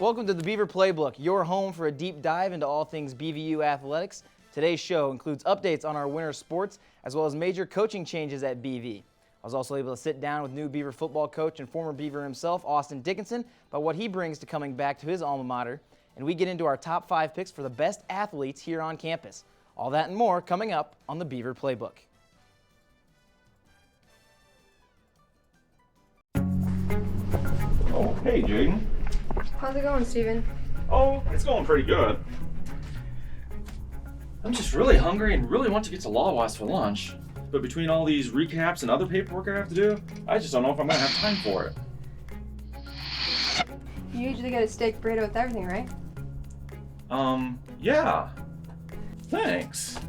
Welcome to the Beaver Playbook, your home for a deep dive into all things BVU athletics. Today's show includes updates on our winter sports, as well as major coaching changes at BV. I was also able to sit down with new Beaver football coach and former Beaver himself, Austin Dickinson, about what he brings to coming back to his alma mater, and we get into our top 5 picks for the best athletes here on campus. All that and more coming up on the Beaver Playbook. Oh, hey, Jaden. How's it going, Steven? Oh, it's going pretty good. I'm just really hungry and really want to get to Lawas for lunch. But between all these recaps and other paperwork I have to do, I just don't know if I'm going to have time for it. You usually get a steak burrito with everything, right? Yeah. Thanks.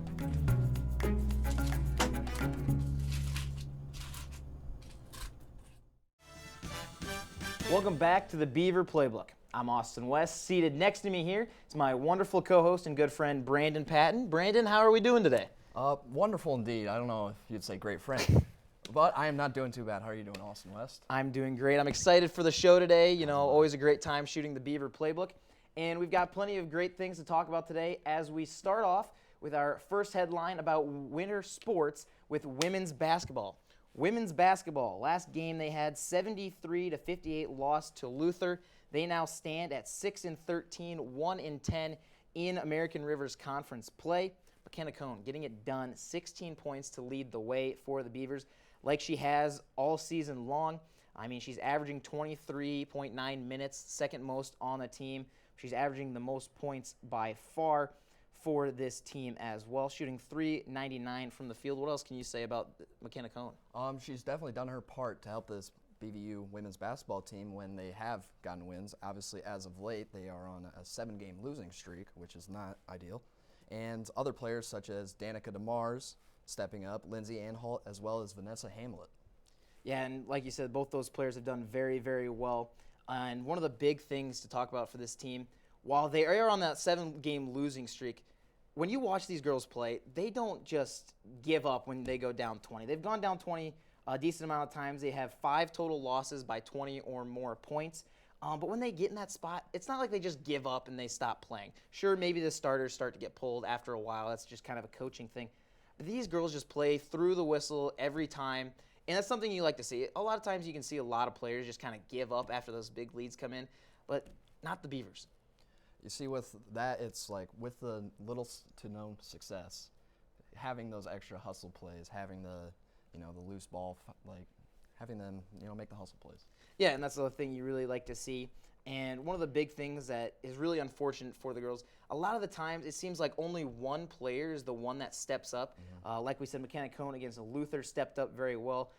Welcome back to the Beaver Playbook. I'm Austin West. Seated next to me here is my wonderful co-host and good friend, Brandon Patten. Brandon, how are we doing today? Wonderful indeed. I don't know if you'd say great friend, but I am not doing too bad. How are you doing, Austin West? I'm doing great. I'm excited for the show today. You know, always a great time shooting the Beaver Playbook. And we've got plenty of great things to talk about today as we start off with our first headline about winter sports with women's basketball. Women's basketball, last game they had 73-58 loss to Luther. They now stand at 6-13, 1-10 in American River's conference play. McKenna Cone getting it done, 16 points to lead the way for the Beavers, like she has all season long. I mean, she's averaging 23.9 minutes, second most on the team. She's averaging the most points by far for this team as well, shooting .399 from the field. What else can you say about McKenna Cone? She's definitely done her part to help this BVU women's basketball team when they have gotten wins. Obviously, as of late, they are on a 7-game losing streak, which is not ideal. And other players such as Danica DeMars stepping up, Lindsay Anhalt, as well as Vanessa Hamlet. Yeah, and like you said, both those players have done very, very well. And one of the big things to talk about for this team, while they are on that 7-game losing streak, when you watch these girls play, they don't just give up when they go down 20. They've gone down 20 a decent amount of times. They have 5 total losses by 20 or more points. But when they get in that spot, it's not like they just give up and they stop playing. Sure, maybe the starters start to get pulled after a while. That's just kind of a coaching thing. But these girls just play through the whistle every time, and that's something you like to see. A lot of times you can see a lot of players just kind of give up after those big leads come in, but not the Beavers. You see, with that, it's like with the little to no success, having those extra hustle plays, having the loose ball, like having them, make the hustle plays. Yeah, and that's the thing you really like to see. And one of the big things that is really unfortunate for the girls, a lot of the times it seems like only one player is the one that steps up. Like we said, McKenna Cone against Luther stepped up very well.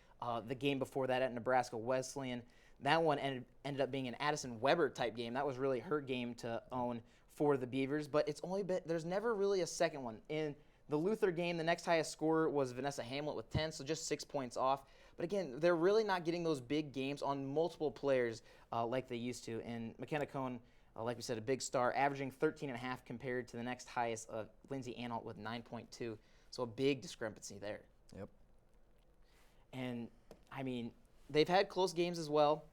The game before that at Nebraska Wesleyan, that one ended up being an Addison Weber type game. That was really her game to own for the Beavers, but there's never really a second one. In the Luther game, the next highest scorer was Vanessa Hamlet with 10, so just 6 points off. But again, they're really not getting those big games on multiple players like they used to. And McKenna Cone, like we said, a big star, averaging 13.5 compared to the next highest of Lindsay Anhalt with 9.2. So a big discrepancy there. Yep. And, I mean, they've had close games as well.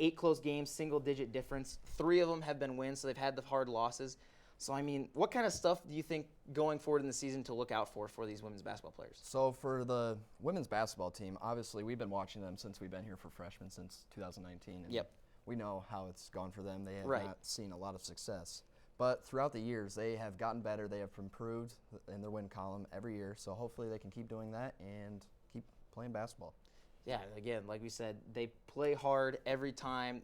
8 close games, single-digit difference. 3 of them have been wins, so they've had the hard losses. So, I mean, what kind of stuff do you think going forward in the season to look out for these women's basketball players? So for the women's basketball team, obviously we've been watching them since we've been here for freshmen since 2019. And Yep. We know how it's gone for them. They have Right. not seen a lot of success. But throughout the years, they have gotten better. They have improved in their win column every year. So hopefully they can keep doing that and keep playing basketball. Yeah, again, like we said, they play hard every time,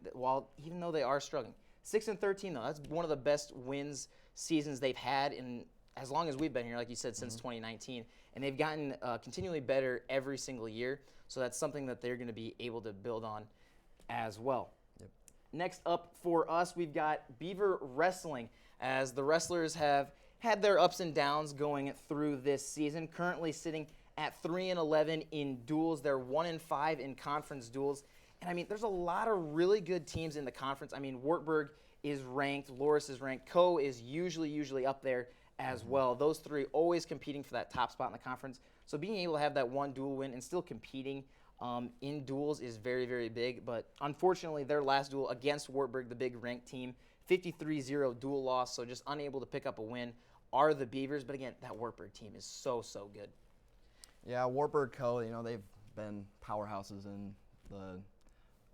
even though they are struggling. 6-13, though, that's one of the best wins seasons they've had in as long as we've been here, like you said, since 2019. And they've gotten continually better every single year. So that's something that they're going to be able to build on as well. Yep. Next up for us, we've got Beaver Wrestling, as the wrestlers have had their ups and downs going through this season, currently sitting at 3-11 in duels. They're 1-5 in conference duels. And, I mean, there's a lot of really good teams in the conference. I mean, Wartburg is ranked. Loris is ranked. Co is usually up there as well. Those 3 always competing for that top spot in the conference. So being able to have that one dual win and still competing in duels is very, very big. But unfortunately, their last duel against Wartburg, the big ranked team, 53-0 dual loss, so just unable to pick up a win are the Beavers. But again, that Wartburg team is so good. Yeah, Wartburg Co., they've been powerhouses in the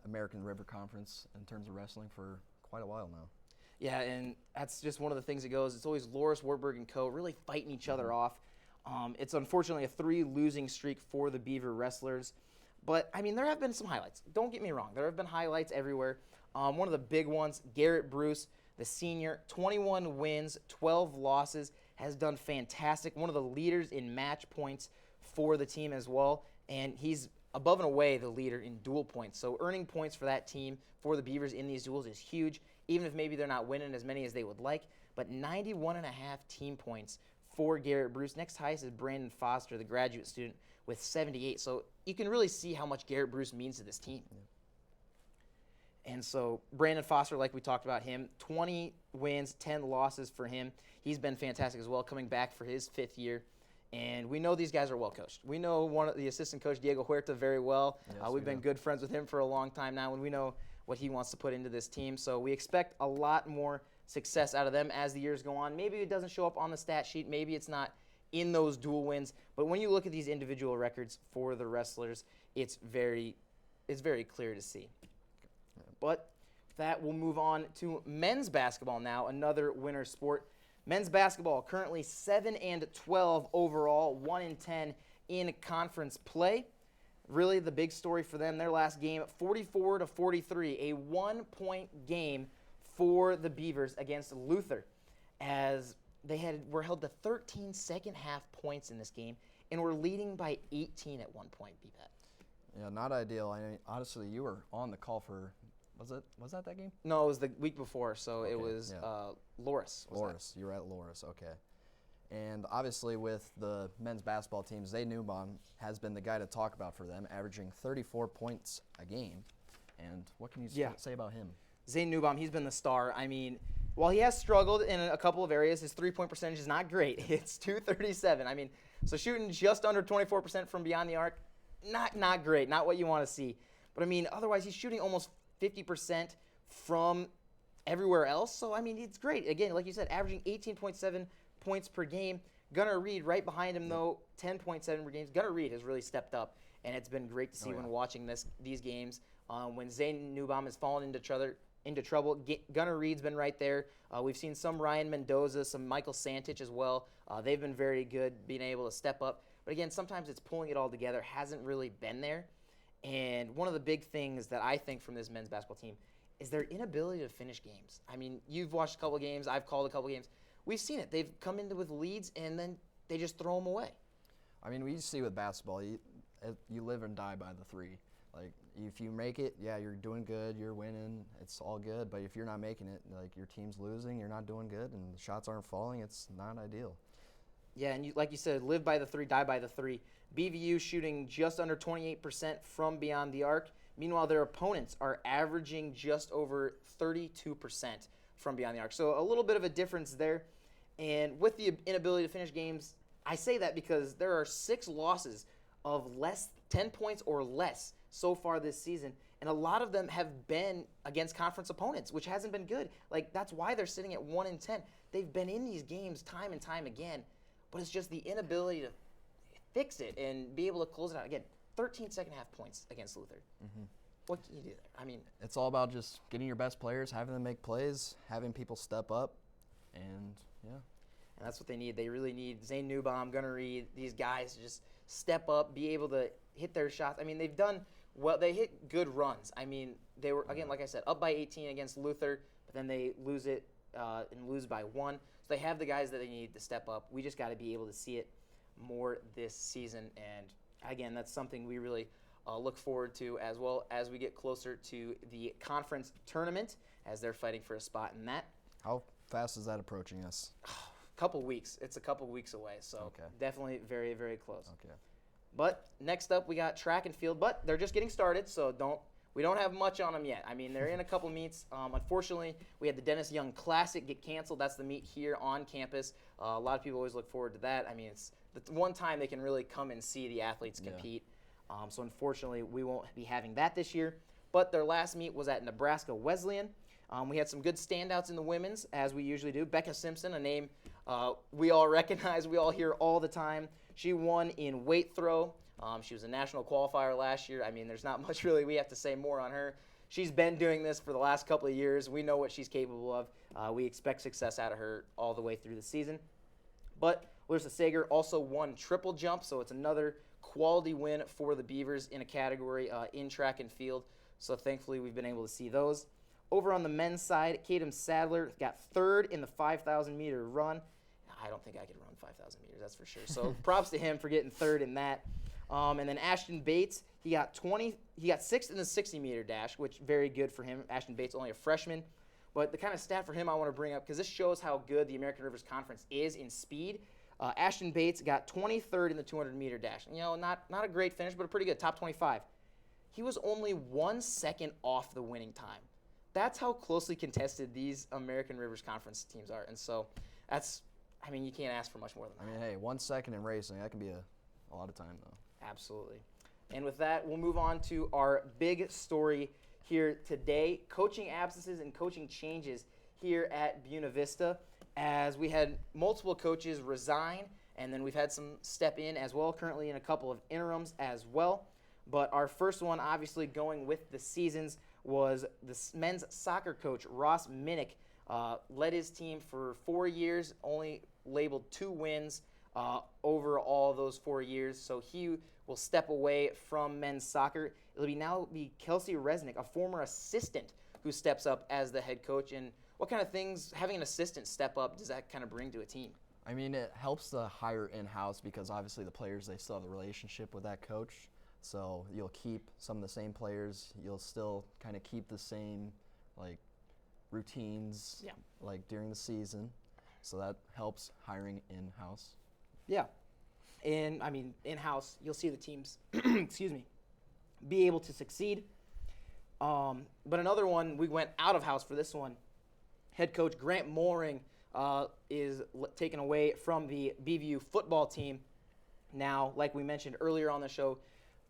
American River Conference in terms of wrestling for quite a while now. Yeah, and that's just one of the things that goes. It's always Loris, Wartburg, and Co. really fighting each other off. It's unfortunately a 3 losing streak for the Beaver wrestlers. But, I mean, there have been some highlights. Don't get me wrong. There have been highlights everywhere. One of the big ones, Garrett Bruce, the senior, 21 wins, 12 losses, has done fantastic. One of the leaders in match points for the team as well. And he's above and away the leader in dual points. So earning points for that team, for the Beavers in these duels is huge, even if maybe they're not winning as many as they would like. But 91.5 team points for Garrett Bruce. Next highest is Brandon Foster, the graduate student, with 78. So you can really see how much Garrett Bruce means to this team. Yeah. And so Brandon Foster, like we talked about him, 20 wins, 10 losses for him. He's been fantastic as well, coming back for his 5th year. And we know these guys are well coached. We know the assistant coach, Diego Huerta, very well. Yes, we've been good friends with him for a long time now, and we know what he wants to put into this team. So we expect a lot more success out of them as the years go on. Maybe it doesn't show up on the stat sheet. Maybe it's not in those dual wins. But when you look at these individual records for the wrestlers, it's very clear to see. But with that, we'll move on to men's basketball now, another winter sport. Men's basketball currently 7-12 overall, 1-10 in conference play. Really the big story for them, their last game, 44-43, a 1-point game for the Beavers against Luther, as they were held to 13 second-half points in this game and were leading by 18 at one point, BPAT. Yeah, not ideal. I mean, honestly, you were on the call for, was that game? No, it was the week before, so Okay, it was yeah. Loris. Loris, you were at Loris, okay. And obviously with the men's basketball team, Zay Newbaum has been the guy to talk about for them, averaging 34 points a game. And what can you say about him? Zane Newbaum, he's been the star. I mean, while he has struggled in a couple of areas, his three-point percentage is not great. It's .237. I mean, so shooting just under 24% from beyond the arc, not great, not what you want to see. But, I mean, otherwise he's shooting almost 50% from everywhere else. So, I mean, it's great. Again, like you said, averaging 18.7 points per game. Gunnar Reed right behind him, though, 10.7 per game. Gunnar Reed has really stepped up, and it's been great to see when watching these games. When Zane Newbaum has fallen into trouble, Gunnar Reed's been right there. We've seen some Ryan Mendoza, some Michael Santich as well. They've been very good being able to step up. But again, sometimes it's pulling it all together, hasn't really been there. And one of the big things that I think from this men's basketball team is their inability to finish games. I mean, you've watched a couple of games, I've called a couple of games. We've seen it. They've come into with leads, and then they just throw them away. I mean, we see with basketball, you live and die by the three. Like, if you make it, yeah, you're doing good, you're winning, it's all good. But if you're not making it, like your team's losing, you're not doing good, and the shots aren't falling, it's not ideal. Yeah, and like you said, live by the three, die by the three. BVU shooting just under 28% from beyond the arc. Meanwhile, their opponents are averaging just over 32% from beyond the arc. So a little bit of a difference there. And with the inability to finish games, I say that because there are 6 losses of 10 points or less so far this season, and a lot of them have been against conference opponents, which hasn't been good. Like, that's why they're sitting at 1-10. They've been in these games time and time again, but it's just the inability to fix it and be able to close it out. Again, 13 second-half points against Luther. Mm-hmm. What can you do there? I mean, it's all about just getting your best players, having them make plays, having people step up, and yeah. And that's what they need. They really need Zane Newbaum, Gunnar Reed, these guys to just step up, be able to hit their shots. I mean, they've done well. They hit good runs. I mean, they were, again, like I said, up by 18 against Luther, but then they lose it and lose by 1. So they have the guys that they need to step up. We just got to be able to see it more this season. And, again, that's something we really look forward to, as well as we get closer to the conference tournament, as they're fighting for a spot in that. How fast is that approaching us? Couple weeks. It's a couple weeks away, so definitely very, very close. Okay. But next up, we got track and field, but they're just getting started, so we don't have much on them yet. I mean, they're in a couple meets. Unfortunately, we had the Dennis Young Classic get canceled. That's the meet here on campus. A lot of people always look forward to that. I mean, it's the one time they can really come and see the athletes compete. So unfortunately, we won't be having that this year. But their last meet was at Nebraska Wesleyan. We had some good standouts in the women's, as we usually do. Becca Simpson, a name we all recognize, we all hear all the time. She won in weight throw. She was a national qualifier last year. I mean, there's not much really we have to say more on her. She's been doing this for the last couple of years. We know what she's capable of. We expect success out of her all the way through the season. But Larissa Sager also won triple jump, so it's another quality win for the Beavers in a category in track and field. So thankfully we've been able to see those. Over on the men's side, Kadem Sadler got third in the 5,000-meter run. I don't think I could run 5,000 meters, that's for sure. So props to him for getting third in that. And then Ashton Bates, he got sixth in the 60-meter dash, which very good for him. Ashton Bates, only a freshman. But the kind of stat for him I want to bring up, because this shows how good the American Rivers Conference is in speed. Ashton Bates got 23rd in the 200-meter dash. You know, not a great finish, but a pretty good, top 25. He was only 1 second off the winning time. That's how closely contested these American Rivers Conference teams are. And so that's, I mean, you can't ask for much more than that. I mean, hey, 1 second in racing, that can be a lot of time, though. Absolutely. And with that, we'll move on to our big story here today, coaching absences and coaching changes here at Buena Vista, as we had multiple coaches resign, and then we've had some step in as well, currently in a couple of interims as well. But our first one, obviously going with the seasons, was the men's soccer coach, Ross Minnick. Led his team for 4 years, only labeled 2 wins over all those 4 years. So he will step away from men's soccer. It'll now be Kelsey Resnick, a former assistant, who steps up as the head coach. And what kind of things, having an assistant step up, does that kind of bring to a team? I mean, it helps to hire in-house because obviously the players, they still have a relationship with that coach. So you'll keep some of the same players. You'll still kind of keep the same, like, routines, like, during the season. So that helps hiring in-house. Yeah. And, I mean, in-house, you'll see the teams, excuse me, be able to succeed. But another one, we went out of house for this one. Head coach Grant Mooring is taken away from the BVU football team. Now, like we mentioned earlier on the show,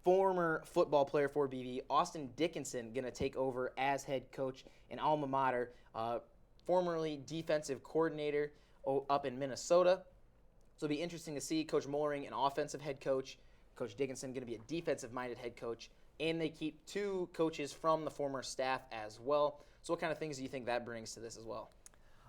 former football player for BVU, Austin Dickinson, going to take over as head coach in alma mater, formerly defensive coordinator up in Minnesota. So it'll be interesting to see Coach Mooring, an offensive head coach, Coach Dickinson going to be a defensive-minded head coach, and they keep 2 coaches from the former staff as well. So what kind of things do you think that brings to this as well?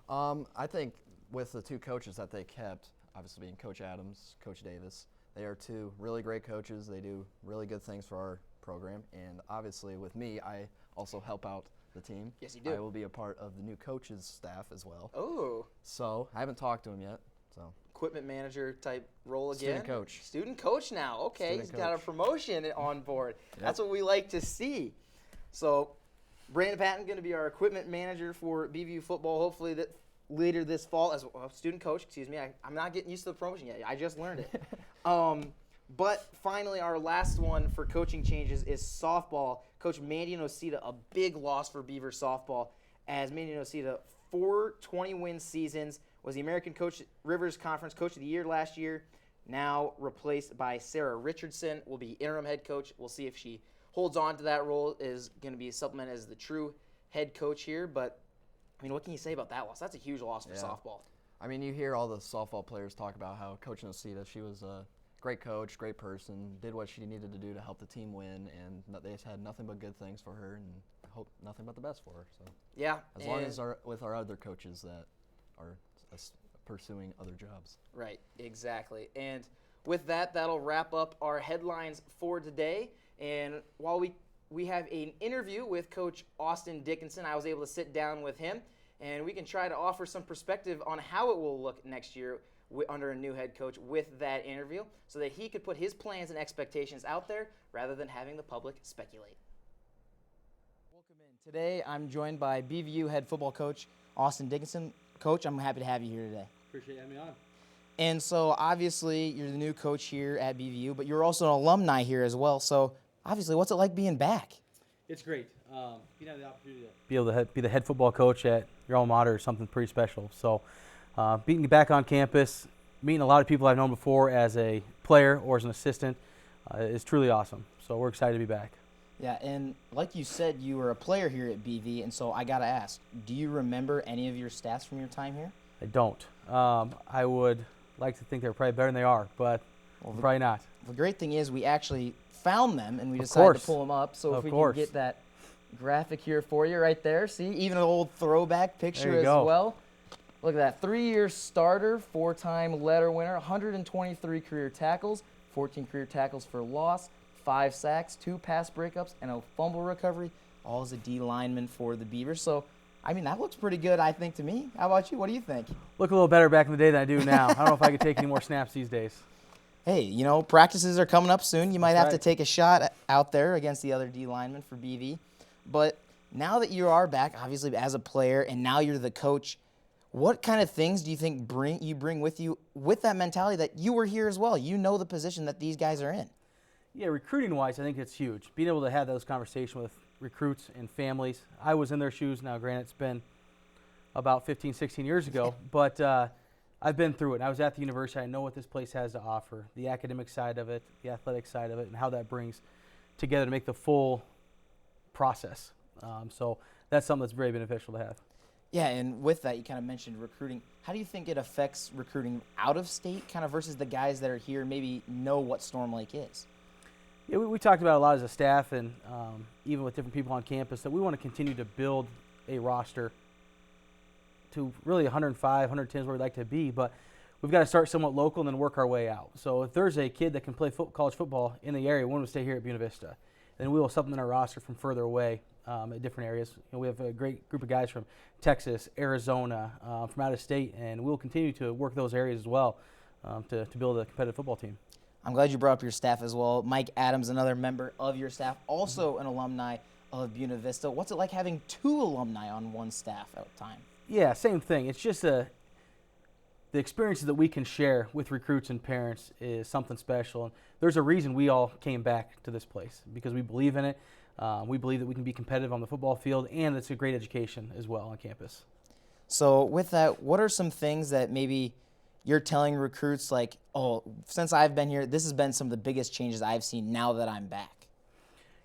I think with the 2 coaches that they kept, obviously being Coach Adams, Coach Davis, they are 2 really great coaches. They do really good things for our program. And obviously with me, I also help out the team. Yes, you do. I will be a part of the new coach's staff as well. Oh. So I haven't talked to him yet. So Equipment manager type role again? Student coach. Student coach now. Okay, Student he's got a coach. promotion on board. Yep. That's what we like to see. So Brandon Patten going to be our equipment manager for BVU football, hopefully that later this fall as student coach. Excuse me, I'm not getting used to the promotion yet. I just learned it. But finally, our last one for coaching changes is softball. Coach Mandy Nocita, a big loss for Beaver softball, as Mandy Nocita, 4 20-win seasons, was the American Rivers Conference Coach of the Year last year, now replaced by Sarah Richardson, will be interim head coach. We'll see if she holds on to that role, is going to be supplemented as the true head coach here. But, I mean, what can you say about that loss? That's a huge loss for softball. I mean, you hear all the softball players talk about how Coach Nocita, she was a great coach, great person, did what she needed to do to help the team win, and they had nothing but good things for her, and hope nothing but the best for her. So yeah, as long as with our other coaches that are pursuing other jobs. Right, exactly. And with that, that'll wrap up our headlines for today. And while we have an interview with Coach Austin Dickinson, I was able to sit down with him, and we can try to offer some perspective on how it will look next year under a new head coach with that interview, so that he could put his plans and expectations out there rather than having the public speculate. Welcome in. Today I'm joined by BVU head football coach Austin Dickinson. Coach, I'm happy to have you here today. Appreciate you having me on. And so obviously you're the new coach here at BVU, but you're also an alumni here as well. So obviously, what's it like being back? It's great. You have the opportunity to be able to be the head football coach at your alma mater is something pretty special. So being back on campus, meeting a lot of people I've known before as a player or as an assistant is truly awesome. So we're excited to be back. Yeah, and like you said, you were a player here at BV, and so I got to ask, do you remember any of your stats from your time here? I don't. I would like to think they're probably better than they are, but probably not. The great thing is we actually found them, and we Of decided course. to pull them up. So if Of we course. can get that graphic here for you right there. See, even an old throwback picture There you as go. well. Look at that, 3-year starter, 4-time letter winner, 123 career tackles, 14 career tackles for loss, 5 sacks, 2 pass breakups, and a fumble recovery, all as a D lineman for the Beavers. So, I mean, that looks pretty good, I think, to me. How about you? What do you think? Look a little better back in the day than I do now. I don't know if I could take any more snaps these days. Hey, you know, practices are coming up soon. You might have to right. take a shot out there against the other D linemen for BV. But now that you are back, obviously as a player, and now you're the coach, what kind of things do you think you bring with you with that mentality that you were here as well? You know the position that these guys are in. Yeah, recruiting-wise, I think it's huge. Being able to have those conversations with recruits and families. I was in their shoes. Now, granted, it's been about 15, 16 years ago, but I've been through it. I was at the university. I know what this place has to offer, the academic side of it, the athletic side of it, and how that brings together to make the full process. So that's something that's very beneficial to have. Yeah, and with that, you kind of mentioned recruiting. How do you think it affects recruiting out of state kind of versus the guys that are here and maybe know what Storm Lake is? Yeah, we talked about a lot as a staff and even with different people on campus that we want to continue to build a roster to really 105, 110 is where we'd like to be, but we've got to start somewhat local and then work our way out. So if there's a kid that can play college football in the area, we want to stay here at Buena Vista. Then we will supplement our roster from further away at different areas. You know, we have a great group of guys from Texas, Arizona, from out of state, and we'll continue to work those areas as well to build a competitive football team. I'm glad you brought up your staff as well. Mike Adams, another member of your staff, also an alumni of Buena Vista. What's it like having 2 alumni on one staff at a time? Yeah, same thing. It's just the experiences that we can share with recruits and parents is something special. And there's a reason we all came back to this place, because we believe in it. We believe that we can be competitive on the football field, and it's a great education as well on campus. So with that, what are some things that maybe you're telling recruits like, oh, since I've been here, this has been some of the biggest changes I've seen now that I'm back?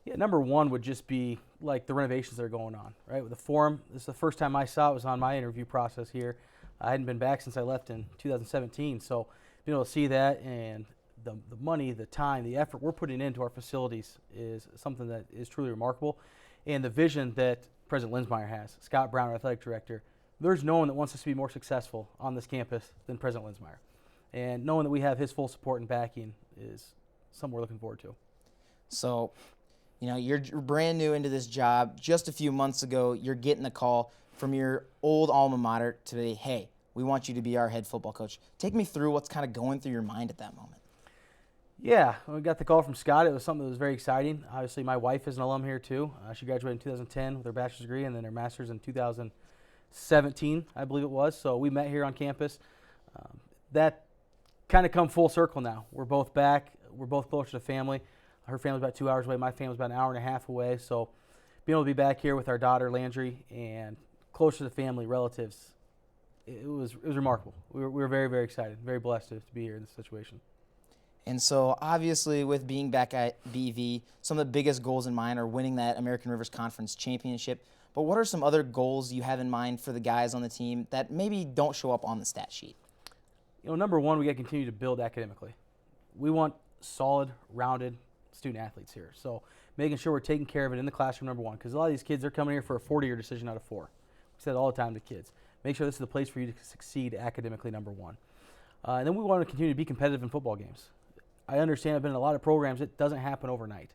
Yeah, number one would just be like the renovations that are going on, right? With the forum, this is the first time I saw it, was on my interview process here. I hadn't been back since I left in 2017, so being able to see that and the money, the time, the effort we're putting into our facilities is something that is truly remarkable. And the vision that President Linsmeyer has, Scott Brown, our athletic director, there's no one that wants us to be more successful on this campus than President Linsmeyer. And knowing that we have his full support and backing is something we're looking forward to. So, you know, you're brand new into this job. Just a few months ago, you're getting a call from your old alma mater to be, hey, we want you to be our head football coach. Take me through what's kind of going through your mind at that moment. Yeah, when we got the call from Scott, it was something that was very exciting. Obviously, my wife is an alum here too. She graduated in 2010 with her bachelor's degree and then her master's in 2017, I believe it was. So we met here on campus. That kind of come full circle now. We're both back. We're both closer to family. Her family's about 2 hours away. My family's about an hour and a half away. So being able to be back here with our daughter, Landry, and closer to family, relatives, it was remarkable. We were very, very excited, very blessed to be here in this situation. And so, obviously, with being back at BV, some of the biggest goals in mind are winning that American Rivers Conference championship. But what are some other goals you have in mind for the guys on the team that maybe don't show up on the stat sheet? You know, number one, we got to continue to build academically. We want solid, rounded student athletes here. So making sure we're taking care of it in the classroom, number one, because a lot of these kids, they're coming here for a 40-year decision out of 4. We say that all the time to kids. Make sure this is the place for you to succeed academically, number one. And then we want to continue to be competitive in football games. I understand I've been in a lot of programs. It doesn't happen overnight.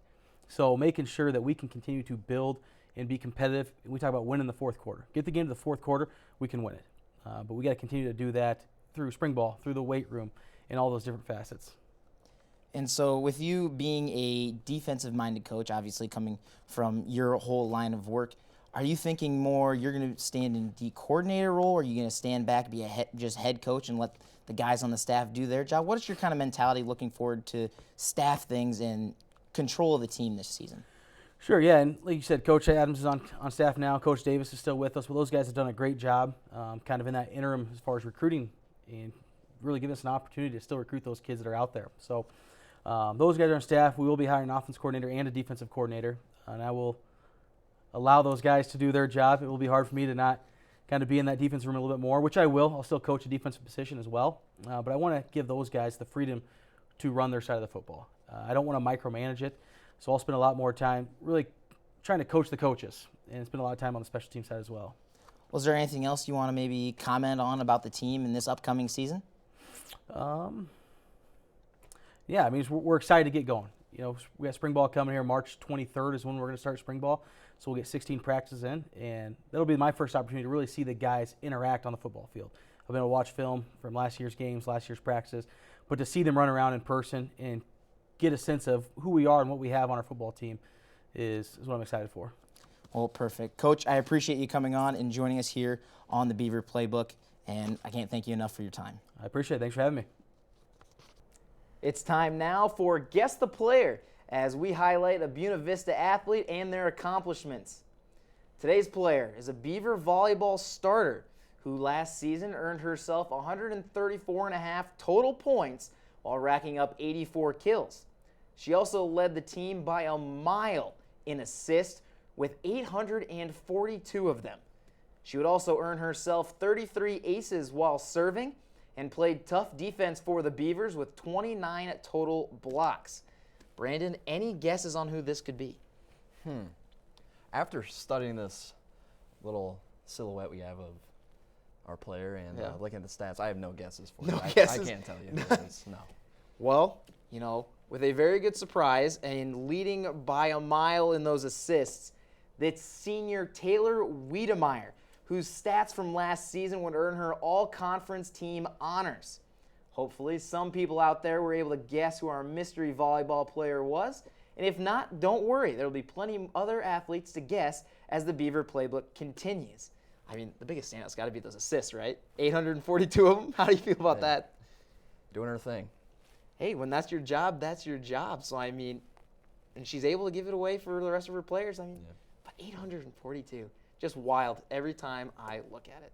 So making sure that we can continue to build and be competitive. We talk about winning the fourth quarter. Get the game to the fourth quarter, we can win it. But we got to continue to do that through spring ball, through the weight room, and all those different facets. And so with you being a defensive-minded coach, obviously coming from your whole line of work, are you thinking more you're going to stand in the coordinator role, or are you going to stand back, be just head coach and let the guys on the staff do their job? What is your kind of mentality looking forward to staff things and control of the team this season? Sure, yeah, and like you said, Coach Adams is on staff now. Coach Davis is still with us. Well, those guys have done a great job kind of in that interim as far as recruiting and really giving us an opportunity to still recruit those kids that are out there. So those guys are on staff. We will be hiring an offense coordinator and a defensive coordinator. and I will allow those guys to do their job. It will be hard for me to not kind of be in that defense room a little bit more, which I will. I'll still coach a defensive position as well, but I want to give those guys the freedom to run their side of the football. I don't want to micromanage it, so I'll spend a lot more time really trying to coach the coaches and spend a lot of time on the special team side as well. Was there anything else you want to maybe comment on about the team in this upcoming season? Yeah, I mean, we're excited to get going. You know, we got spring ball coming here. March 23rd is when we're going to start spring ball. So we'll get 16 practices in, and that'll be my first opportunity to really see the guys interact on the football field. I've been able to watch film from last year's games, last year's practices, but to see them run around in person and get a sense of who we are and what we have on our football team is what I'm excited for. Well, perfect. Coach, I appreciate you coming on and joining us here on the Beaver Playbook, and I can't thank you enough for your time. I appreciate it. Thanks for having me. It's time now for Guess the Player, as we highlight a Buena Vista athlete and their accomplishments. Today's player is a Beaver volleyball starter who last season earned herself 134.5 total points while racking up 84 kills. She also led the team by a mile in assists with 842 of them. She would also earn herself 33 aces while serving and played tough defense for the Beavers with 29 total blocks. Brandon, any guesses on who this could be? After studying this little silhouette we have of our player and looking at the stats, I have no guesses for it. guesses? I can't tell you who it is. No. Well, you know, with a very good surprise and leading by a mile in those assists, that's senior Taylor Wiedemeyer, whose stats from last season would earn her all-conference team honors. Hopefully, some people out there were able to guess who our mystery volleyball player was. And if not, don't worry. There will be plenty of other athletes to guess as the Beaver Playbook continues. I mean, the biggest standout's got to be those assists, right? 842 of them. How do you feel about that? Doing her thing. Hey, when that's your job, that's your job. So, I mean, and she's able to give it away for the rest of her players. I mean, but 842. Just wild every time I look at it.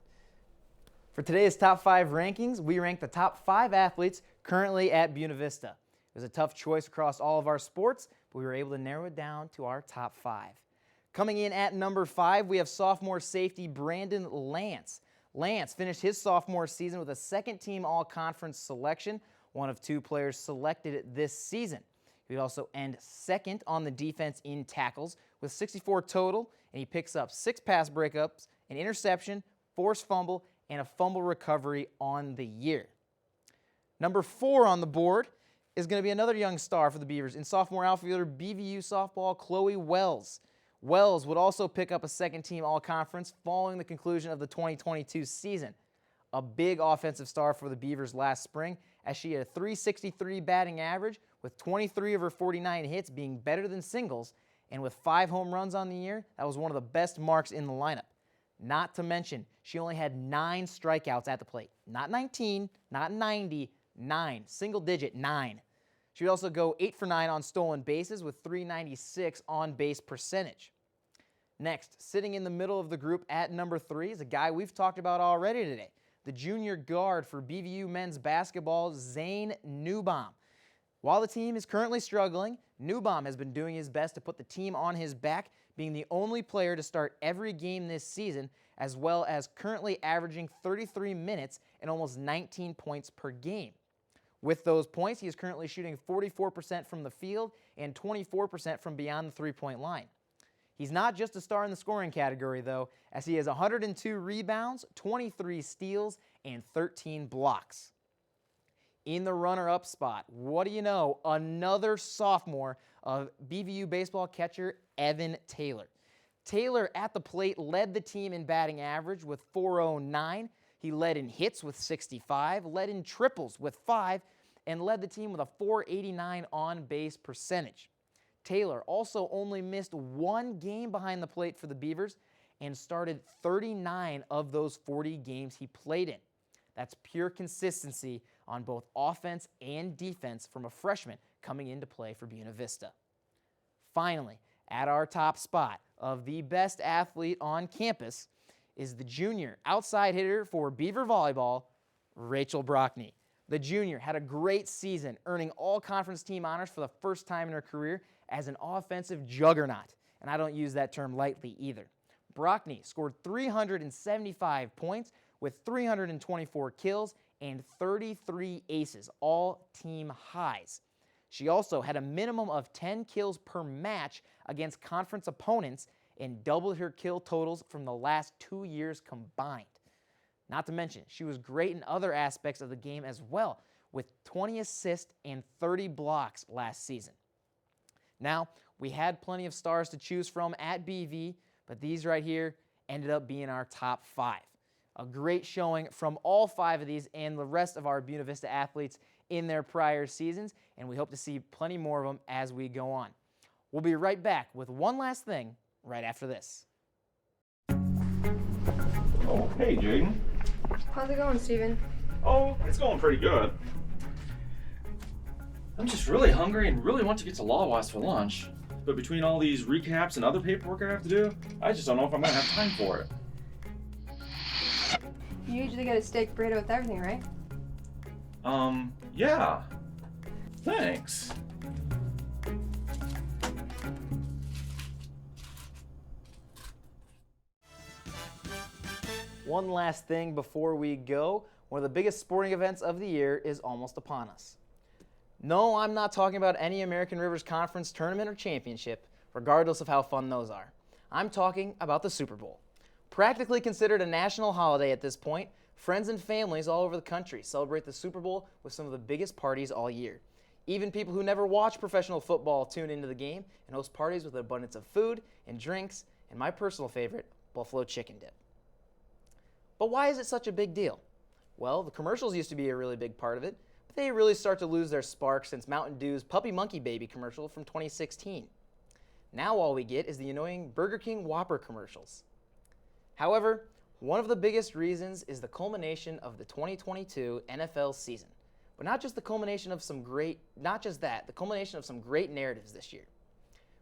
For today's top 5 rankings, we rank the top 5 athletes currently at Buena Vista. It was a tough choice across all of our sports, but we were able to narrow it down to our top 5. Coming in at number 5, we have sophomore safety Brandon Lance. Lance finished his sophomore season with a second-team all-conference selection, one of 2 players selected this season. He would also end second on the defense in tackles with 64 total, and he picks up 6 pass breakups, an interception, forced fumble, and a fumble recovery on the year. Number 4 on the board is going to be another young star for the Beavers in sophomore outfielder BVU softball Chloe Wells. Wells would also pick up a second-team all-conference following the conclusion of the 2022 season. A big offensive star for the Beavers last spring, as she had a .363 batting average with 23 of her 49 hits being better than singles, and with 5 home runs on the year, that was one of the best marks in the lineup. Not to mention, she only had 9 strikeouts at the plate. Not 19, not 90, 9. Single digit, 9. She would also go 8 for 9 on stolen bases with .396 on base percentage. Next, sitting in the middle of the group at number 3 is a guy we've talked about already today, the junior guard for BVU men's basketball, Zane Newbaum. While the team is currently struggling, Newbaum has been doing his best to put the team on his back, being the only player to start every game this season, as well as currently averaging 33 minutes and almost 19 points per game. With those points, he is currently shooting 44% from the field and 24% from beyond the three-point line. He's not just a star in the scoring category, though, as he has 102 rebounds, 23 steals, and 13 blocks. In the runner-up spot, what do you know? Another sophomore of BVU baseball catcher Evan Taylor. Taylor at the plate led the team in batting average with .409. He led in hits with 65, led in triples with 5, and led the team with a .489 on-base percentage. Taylor also only missed 1 game behind the plate for the Beavers and started 39 of those 40 games he played in. That's pure consistency on both offense and defense from a freshman coming into play for Buena Vista. Finally, at our top spot of the best athlete on campus is the junior outside hitter for Beaver Volleyball, Rachel Brockney. The junior had a great season, earning all-conference team honors for the first time in her career as an offensive juggernaut. and I don't use that term lightly either. Brockney scored 375 points with 324 kills and 33 aces, all team highs. She also had a minimum of 10 kills per match against conference opponents and doubled her kill totals from the last 2 years combined. Not to mention, she was great in other aspects of the game as well, with 20 assists and 30 blocks last season. Now, we had plenty of stars to choose from at BV, but these right here ended up being our top 5. A great showing from all 5 of these and the rest of our Buena Vista athletes in their prior seasons, and we hope to see plenty more of them as we go on. We'll be right back with one last thing right after this. Oh, hey, Jaden. How's it going, Steven? Oh, it's going pretty good. I'm just really hungry and really want to get to Lawas for lunch. But between all these recaps and other paperwork I have to do, I just don't know if I'm going to have time for it. You usually get a steak burrito with everything, right? Yeah. Thanks. One last thing before we go. One of the biggest sporting events of the year is almost upon us. No, I'm not talking about any American Rivers Conference tournament or championship, regardless of how fun those are. I'm talking about the Super Bowl. Practically considered a national holiday at this point, friends and families all over the country celebrate the Super Bowl with some of the biggest parties all year. Even people who never watch professional football tune into the game and host parties with an abundance of food and drinks, and my personal favorite, buffalo chicken dip. But why is it such a big deal? Well, the commercials used to be a really big part of it, but they really start to lose their spark since Mountain Dew's Puppy Monkey Baby commercial from 2016. Now all we get is the annoying Burger King Whopper commercials. However, one of the biggest reasons is the culmination of the 2022 NFL season. But not just the culmination of some great narratives this year.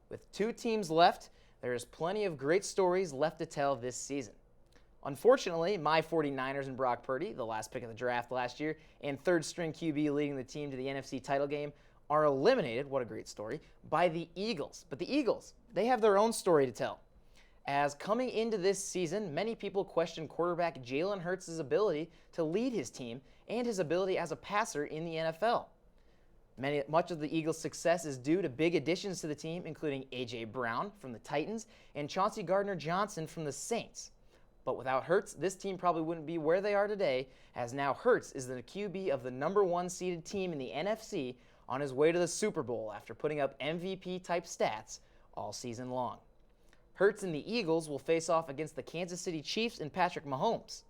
With 2 teams left, there is plenty of great stories left to tell this season. Unfortunately, my 49ers and Brock Purdy, the last pick of the draft last year, and third-string QB leading the team to the NFC title game, are eliminated, what a great story, by the Eagles. But the Eagles, they have their own story to tell. As coming into this season, many people question quarterback Jalen Hurts' ability to lead his team and his ability as a passer in the NFL. Much of the Eagles' success is due to big additions to the team, including A.J. Brown from the Titans and Chauncey Gardner-Johnson from the Saints. But without Hurts, this team probably wouldn't be where they are today, as now Hurts is the QB of the #1 seeded team in the NFC on his way to the Super Bowl after putting up MVP-type stats all season long. Hurts and the Eagles will face off against the Kansas City Chiefs and Patrick Mahomes.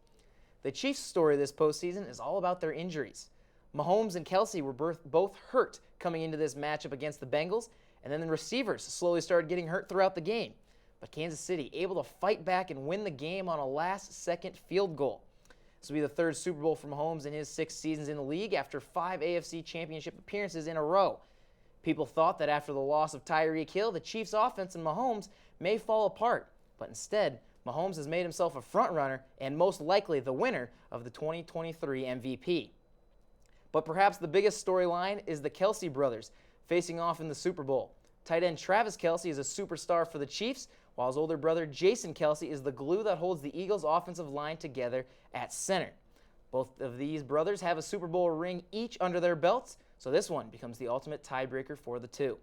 The Chiefs' story this postseason is all about their injuries. Mahomes and Kelsey were both hurt coming into this matchup against the Bengals, and then the receivers slowly started getting hurt throughout the game. But Kansas City able to fight back and win the game on a last-second field goal. This will be the 3rd Super Bowl for Mahomes in his 6 seasons in the league after 5 AFC Championship appearances in a row. People thought that after the loss of Tyreek Hill, the Chiefs' offense and Mahomes may fall apart, but instead, Mahomes has made himself a front-runner and most likely the winner of the 2023 MVP. But perhaps the biggest storyline is the Kelsey brothers facing off in the Super Bowl. Tight end Travis Kelsey is a superstar for the Chiefs, while his older brother Jason Kelsey is the glue that holds the Eagles' offensive line together at center. Both of these brothers have a Super Bowl ring each under their belts, so this one becomes the ultimate tiebreaker for the two.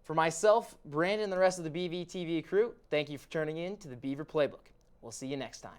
For myself, Brandon, and the rest of the BV TV crew, thank you for tuning in to the Beaver Playbook. We'll see you next time.